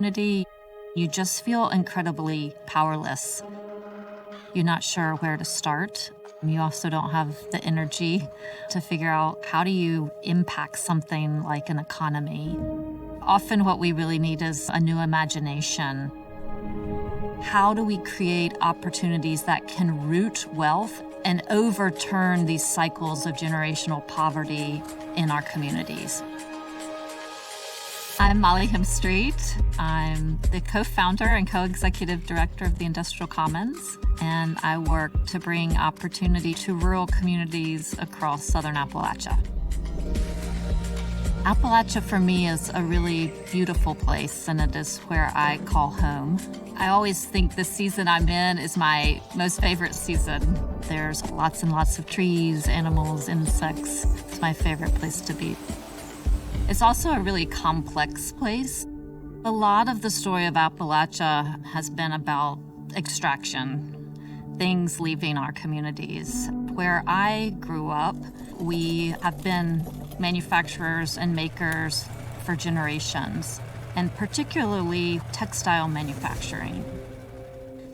community, you just feel incredibly powerless. You're not sure where to start. You also don't have the energy to figure out how do you impact something like an economy. Often what we really need is a new imagination. How do we create opportunities that can root wealth and overturn these cycles of generational poverty in our communities? I'm Molly Hemstreet. I'm the co-founder and co-executive director of the Industrial Commons, and I work to bring opportunity to rural communities across Southern Appalachia. Appalachia for me is a really beautiful place, and it is where I call home. I always think the season I'm in is my most favorite season. There's lots and lots of trees, animals, insects. It's my favorite place to be. It's also a really complex place. A lot of the story of Appalachia has been about extraction, things leaving our communities. Where I grew up, we have been manufacturers and makers for generations, and particularly textile manufacturing.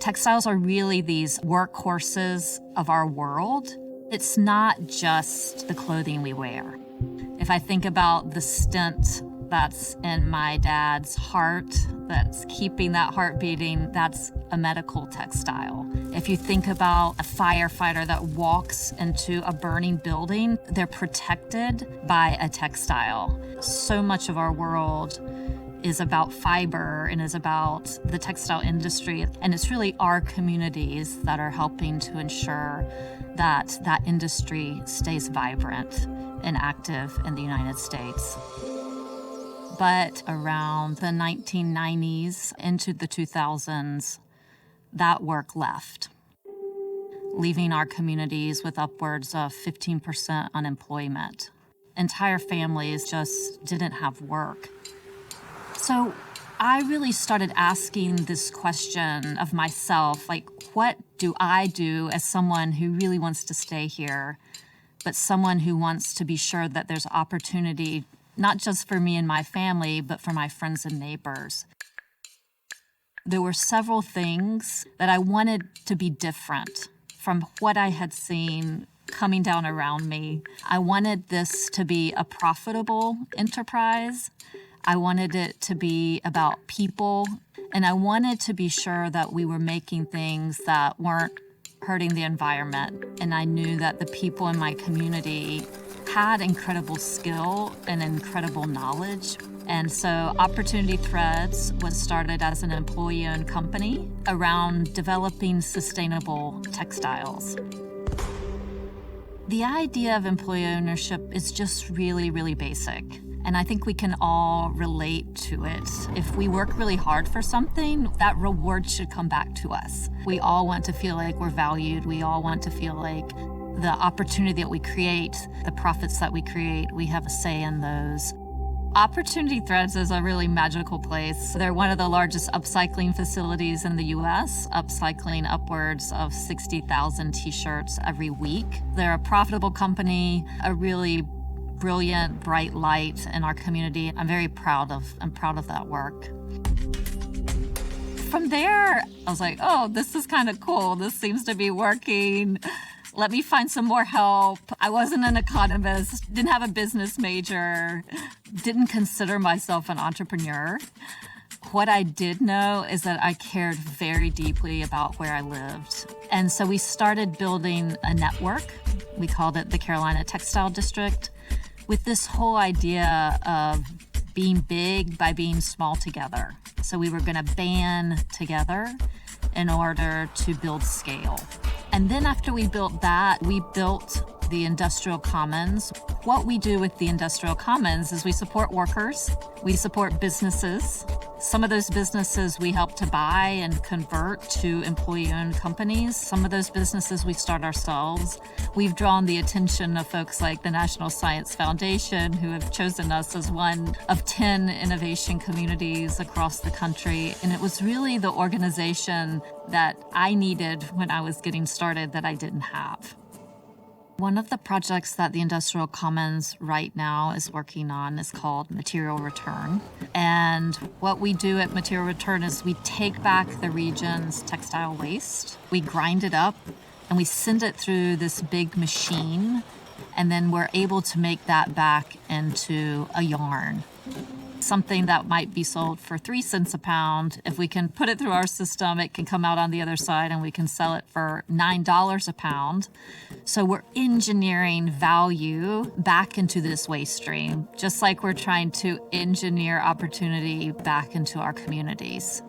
Textiles are really these workhorses of our world. It's not just the clothing we wear. If I think about the stent that's in my dad's heart, that's keeping that heart beating, that's a medical textile. If you think about a firefighter that walks into a burning building, they're protected by a textile. So much of our world is about fiber and is about the textile industry. And it's really our communities that are helping to ensure that that industry stays vibrant and active in the United States. But around the 1990s into the 2000s, that work left, leaving our communities with upwards of 15% unemployment. Entire families just didn't have work. So I really started asking this question of myself, like, what do I do as someone who really wants to stay here, but someone who wants to be sure that there's opportunity, not just for me and my family, but for my friends and neighbors. There were several things that I wanted to be different from what I had seen coming down around me. I wanted this to be a profitable enterprise. I wanted it to be about people, and I wanted to be sure that we were making things that weren't hurting the environment. And I knew that the people in my community had incredible skill and incredible knowledge. And so Opportunity Threads was started as an employee-owned company around developing sustainable textiles. The idea of employee ownership is just really, really basic. And I think we can all relate to it. If we work really hard for something, that reward should come back to us. We all want to feel like we're valued. We all want to feel like the opportunity that we create, the profits that we create, we have a say in those. Opportunity Threads is a really magical place. They're one of the largest upcycling facilities in the US, upcycling upwards of 60,000 t-shirts every week. They're a profitable company, a really brilliant, bright light in our community. I'm very proud of that work. From there, I was like, oh, this is kind of cool. This seems to be working. Let me find some more help. I wasn't an economist, didn't have a business major, didn't consider myself an entrepreneur. What I did know is that I cared very deeply about where I lived. And so we started building a network. We called it the Carolina Textile District, with this whole idea of being big by being small together. So we were going to band together in order to build scale. And then after we built that, we built the Industrial Commons. What we do with the Industrial Commons is we support workers, we support businesses. Some of those businesses we help to buy and convert to employee-owned companies. Some of those businesses we start ourselves. We've drawn the attention of folks like the National Science Foundation, who have chosen us as one of 10 innovation communities across the country. And it was really the organization that I needed when I was getting started that I didn't have. One of the projects that the Industrial Commons right now is working on is called Material Return. And what we do at Material Return is we take back the region's textile waste, we grind it up, and we send it through this big machine, and then we're able to make that back into a yarn. Something that might be sold for 3 cents a pound, if we can put it through our system, it can come out on the other side and we can sell it for $9 a pound. So we're engineering value back into this waste stream, just like we're trying to engineer opportunity back into our communities.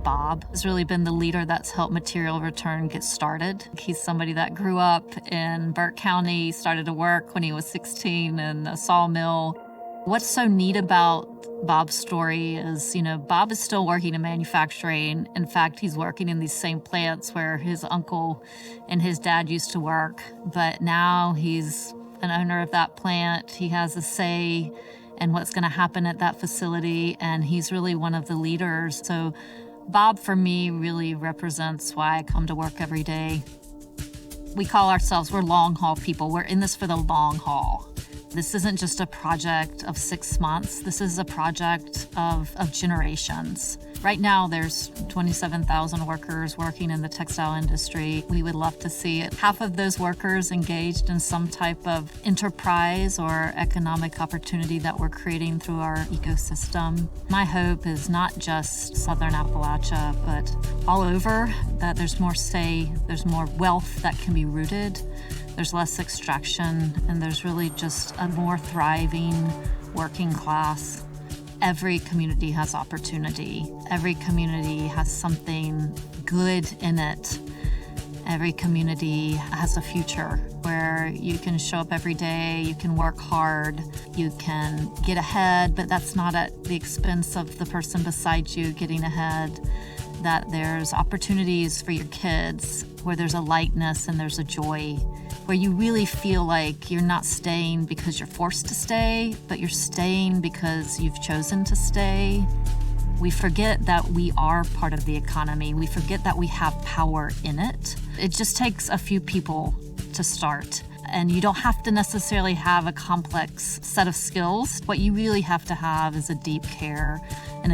Bob has really been the leader that's helped Material Return get started. He's somebody that grew up in Burke County, started to work when he was 16 in a sawmill. What's so neat about Bob's story is, Bob is still working in manufacturing. In fact, he's working in these same plants where his uncle and his dad used to work. But now he's an owner of that plant. He has a say in what's going to happen at that facility, and he's really one of the leaders. So Bob, for me, really represents why I come to work every day. We call ourselves, we're long haul people. We're in this for the long haul. This isn't just a project of 6 months. This is a project of generations. Right now, there's 27,000 workers working in the textile industry. We would love to see half of those workers engaged in some type of enterprise or economic opportunity that we're creating through our ecosystem. My hope is not just Southern Appalachia, but all over, that there's more say, there's more wealth that can be rooted. There's less extraction, and there's really just a more thriving working class. Every community has opportunity. Every community has something good in it. Every community has a future where you can show up every day, you can work hard, you can get ahead, but that's not at the expense of the person beside you getting ahead. That there's opportunities for your kids where there's a lightness and there's a joy, where you really feel like you're not staying because you're forced to stay, but you're staying because you've chosen to stay. We forget that we are part of the economy. We forget that we have power in it. It just takes a few people to start. And you don't have to necessarily have a complex set of skills. What you really have to have is a deep care and